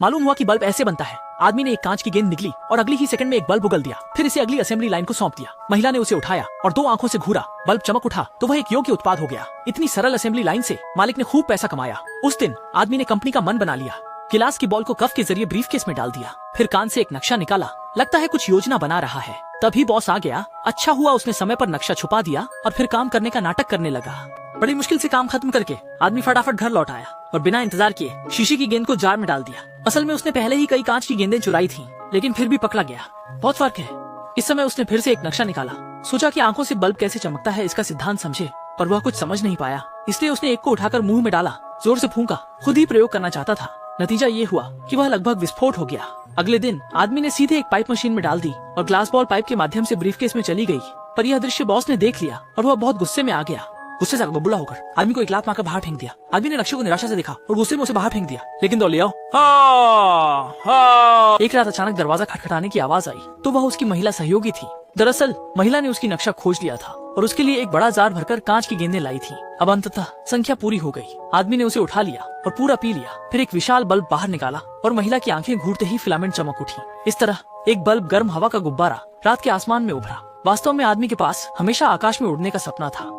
मालूम हुआ कि बल्ब ऐसे बनता है। आदमी ने एक कांच की गेंद निकली और अगली ही सेकंड में एक बल्ब उगल दिया। फिर इसे अगली असेंबली लाइन को सौंप दिया। महिला ने उसे उठाया और 2 आंखों से घूरा। बल्ब चमक उठा तो वह एक योग्य उत्पाद हो गया। इतनी सरल असेंबली लाइन से मालिक ने खूब पैसा कमाया। उस दिन आदमी ने कंपनी का मन बना लिया। गिलास की बॉल को कफ के जरिए ब्रीफकेस में डाल दिया। फिर कान से एक नक्शा निकाला। लगता है कुछ योजना बना रहा है। तभी बॉस आ गया। अच्छा हुआ उसने समय पर नक्शा छुपा दिया और फिर काम करने का नाटक करने लगा। बड़ी मुश्किल से काम खत्म करके आदमी फटाफट घर लौट आया और बिना इंतजार किए शीशे की गेंद को जार में डाल दिया। असल में उसने पहले ही कई कांच की गेंदें चुराई थीं, लेकिन फिर भी पकड़ा गया। बहुत फर्क है। इस समय उसने फिर से एक नक्शा निकाला। सोचा कि आंखों से बल्ब कैसे चमकता है इसका सिद्धांत समझे, पर वह कुछ समझ नहीं पाया। इसलिए उसने एक को उठाकर मुंह में डाला, जोर से फूंका। खुद ही प्रयोग करना चाहता था। नतीजा ये हुआ कि वह लगभग विस्फोट हो गया। अगले दिन आदमी ने सीधे एक पाइप मशीन में डाल दी और ग्लास बॉल पाइप के माध्यम से ब्रीफकेस में चली गई। पर यह दृश्य बॉस ने देख लिया और वह बहुत गुस्से में आ गया। गुस्से से बबूला होकर आदमी को एक लात मारकर बाहर फेंक दिया। आदमी ने नक्शे को निराशा से देखा और गुस्से में उसे बाहर फेंक दिया। लेकिन दो ले आओ। एक रात अचानक दरवाजा खटखटाने की आवाज आई तो वह उसकी महिला सहयोगी थी। दरअसल महिला ने उसकी नक्शा खोज लिया था और उसके लिए एक बड़ा जार भरकर कांच की गेंदें लाई थी। अब अंततः संख्या पूरी हो गई। आदमी ने उसे उठा लिया और पूरा पी लिया। फिर एक विशाल बल्ब बाहर निकाला और महिला की आंखें घूरते ही फिलामेंट चमक उठी। इस तरह एक बल्ब गर्म हवा का गुब्बारा रात के आसमान में उभरा। वास्तव में आदमी के पास हमेशा आकाश में उड़ने का सपना था।